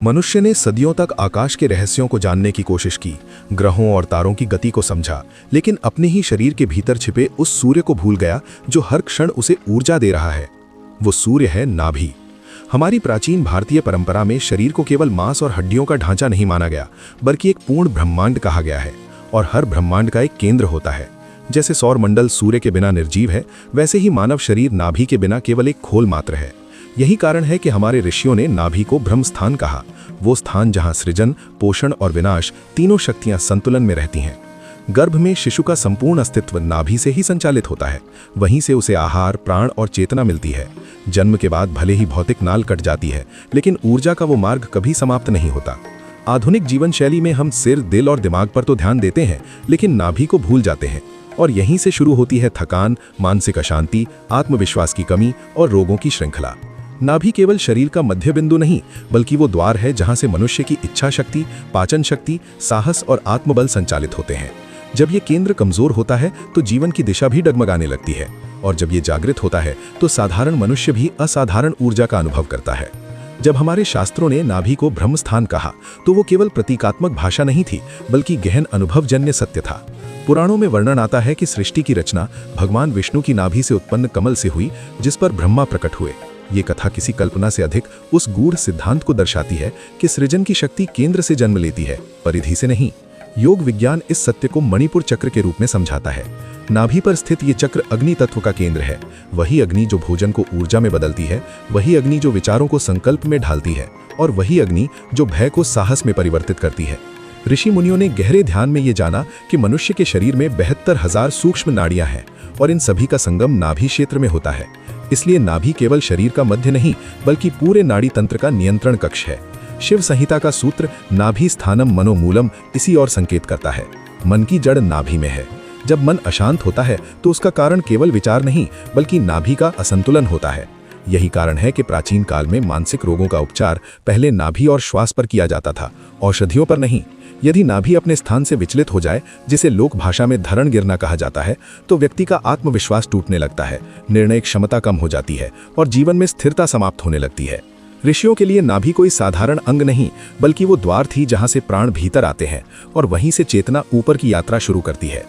मनुष्य ने सदियों तक आकाश के रहस्यों को जानने की कोशिश की, ग्रहों और तारों की गति को समझा, लेकिन अपने ही शरीर के भीतर छिपे उस सूर्य को भूल गया जो हर क्षण उसे ऊर्जा दे रहा है। वो सूर्य है नाभि। हमारी प्राचीन भारतीय परंपरा में शरीर को केवल मांस और हड्डियों का ढांचा नहीं माना गया, बल्कि एक पूर्ण ब्रह्मांड कहा गया है। और हर ब्रह्मांड का एक केंद्र होता है। जैसे सौरमंडल सूर्य के बिना निर्जीव है, वैसे ही मानव शरीर नाभि के बिना केवल एक खोल मात्र है। यही कारण है कि हमारे ऋषियों ने नाभि को ब्रह्म स्थान कहा, वो स्थान जहां सृजन, पोषण और विनाश तीनों शक्तियां संतुलन में रहती हैं। गर्भ में शिशु का संपूर्ण अस्तित्व नाभि से ही संचालित होता है। वहीं से उसे आहार, प्राण और चेतना मिलती है। जन्म के बाद भले ही भौतिक नाल कट जाती है, लेकिन ऊर्जा का वो मार्ग कभी समाप्त नहीं होता। आधुनिक जीवन शैली में हम सिर, दिल और दिमाग पर तो ध्यान देते हैं, लेकिन नाभि को भूल जाते हैं। और यहीं से शुरू होती है थकान, मानसिक अशांति, आत्मविश्वास की कमी और रोगों की श्रृंखला। नाभि केवल शरीर का मध्य बिंदु नहीं, बल्कि वो द्वार है जहां से मनुष्य की इच्छा शक्ति, पाचन शक्ति, साहस और आत्मबल संचालित होते हैं। जब ये केंद्र कमजोर होता है तो जीवन की दिशा भी डगमगाने लगती है, और जब ये जागृत होता है तो साधारण मनुष्य भी असाधारण ऊर्जा का अनुभव करता है। जब हमारे शास्त्रों ने नाभि को ब्रह्म स्थान कहा, तो वो केवल प्रतीकात्मक भाषा नहीं थी, बल्कि गहन अनुभवजन्य सत्य था। पुराणों में वर्णन आता है कि सृष्टि की रचना भगवान विष्णु की नाभि से उत्पन्न कमल से हुई, जिस पर ब्रह्मा प्रकट हुए। ये कथा किसी कल्पना से अधिक उस गूढ़ सिद्धांत को दर्शाती है कि सृजन की शक्ति केंद्र से जन्म लेती है, परिधि से नहीं। योग विज्ञान इस सत्य को मणिपुर चक्र के रूप में समझाता है। नाभि पर स्थित ये चक्र अग्नि तत्व का केंद्र है। वही अग्नि जो भोजन को ऊर्जा में बदलती है, वही अग्नि जो विचारों को संकल्प में ढालती है, और वही अग्नि जो भय को साहस में परिवर्तित करती है। ऋषि मुनियों ने गहरे ध्यान में ये जाना कि मनुष्य के शरीर में 72,000 सूक्ष्म नाड़ियां हैं, और इन सभी का संगम नाभि क्षेत्र में होता है। इसलिए नाभि केवल शरीर का मध्य नहीं, बल्कि पूरे नाड़ी तंत्र का नियंत्रण कक्ष है। शिव संहिता का सूत्र नाभि स्थानम मनोमूलम इसी और संकेत करता है। मन की जड़ नाभि में है। जब मन अशांत होता है तो उसका कारण केवल विचार नहीं, बल्कि नाभि का असंतुलन होता है। यही कारण है कि प्राचीन काल में मानसिक रोगों का उपचार पहले नाभि और श्वास पर किया जाता था, औषधियों पर नहीं। यदि नाभि अपने स्थान से विचलित हो जाए, जिसे लोक भाषा में धरण गिरना कहा जाता है, तो व्यक्ति का आत्मविश्वास टूटने लगता है, निर्णय क्षमता कम हो जाती है और जीवन में स्थिरता समाप्त होने लगती है। ऋषियों के लिए नाभि कोई साधारण अंग नहीं, बल्कि वो द्वार थी जहां से प्राण भीतर आते हैं और वहीं से चेतना ऊपर की यात्रा शुरू करती है।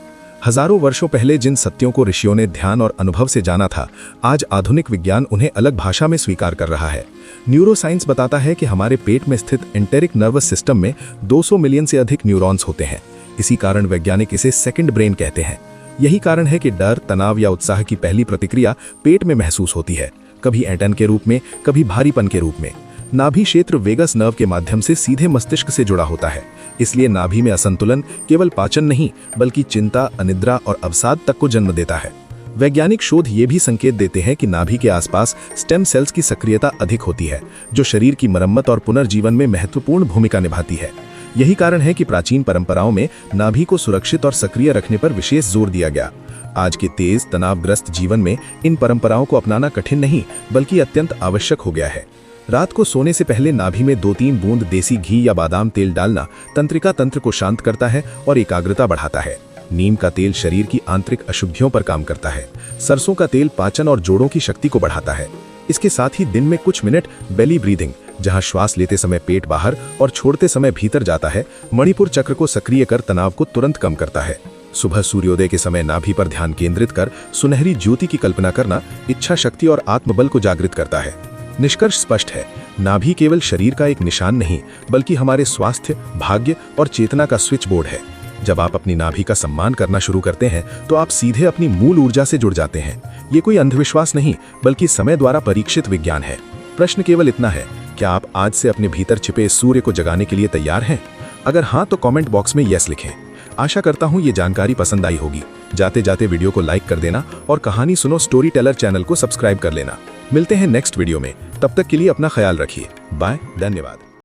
हजारों वर्षों पहले जिन सत्यों को ऋषियों ने ध्यान और अनुभव से जाना था, आज आधुनिक विज्ञान उन्हें अलग भाषा में स्वीकार कर रहा है। न्यूरोसाइंस बताता है कि हमारे पेट में स्थित एंटेरिक नर्वस सिस्टम में 200 मिलियन से अधिक न्यूरॉन्स होते हैं। इसी कारण वैज्ञानिक इसे सेकंड ब्रेन कहते हैं। यही कारण है कि डर, तनाव या उत्साह की पहली प्रतिक्रिया पेट में महसूस होती है, कभी ऐंठन के रूप में, कभी भारीपन के रूप में। नाभि क्षेत्र वेगस नर्व के माध्यम से सीधे मस्तिष्क से जुड़ा होता है। इसलिए नाभि में असंतुलन केवल पाचन नहीं, बल्कि चिंता, अनिद्रा और अवसाद तक को जन्म देता है। वैज्ञानिक शोध ये भी संकेत देते हैं कि नाभि के आसपास स्टेम सेल्स की सक्रियता अधिक होती है, जो शरीर की मरम्मत और पुनर्जीवन में महत्वपूर्ण भूमिका निभाती है। यही कारण है कि प्राचीन परंपराओं में नाभि को सुरक्षित और सक्रिय रखने पर विशेष जोर दिया गया। आज के तेज, तनावग्रस्त जीवन में इन परंपराओं को अपनाना कठिन नहीं, बल्कि अत्यंत आवश्यक हो गया है। रात को सोने से पहले नाभि में 2-3 बूंद देसी घी या बादाम तेल डालना तंत्रिका तंत्र को शांत करता है और एकाग्रता बढ़ाता है। नीम का तेल शरीर की आंतरिक अशुद्धियों पर काम करता है। सरसों का तेल पाचन और जोड़ों की शक्ति को बढ़ाता है। इसके साथ ही दिन में कुछ मिनट बेली ब्रीदिंग, जहां श्वास लेते समय पेट बाहर और छोड़ते समय भीतर जाता है, मणिपुर चक्र को सक्रिय कर तनाव को तुरंत कम करता है। सुबह सूर्योदय के समय नाभि पर ध्यान केंद्रित कर सुनहरी ज्योति की कल्पना करना इच्छा शक्ति और आत्मबल को जागृत करता है। निष्कर्ष स्पष्ट है, नाभि केवल शरीर का एक निशान नहीं, बल्कि हमारे स्वास्थ्य, भाग्य और चेतना का स्विच बोर्ड है। जब आप अपनी नाभि का सम्मान करना शुरू करते हैं, तो आप सीधे अपनी मूल ऊर्जा से जुड़ जाते हैं। ये कोई अंधविश्वास नहीं, बल्कि समय द्वारा परीक्षित विज्ञान है। प्रश्न केवल इतना है, क्या आप आज से अपने भीतर छिपे सूर्य को जगाने के लिए तैयार हैं? अगर हाँ, तो कमेंट बॉक्स में यस लिखें। आशा करता हूँ ये जानकारी पसंद आई होगी। जाते जाते वीडियो को लाइक कर देना और कहानी सुनो स्टोरी टेलर चैनल को सब्सक्राइब कर लेना। मिलते हैं नेक्स्ट वीडियो में। तब तक के लिए अपना ख्याल रखिए। बाय, धन्यवाद।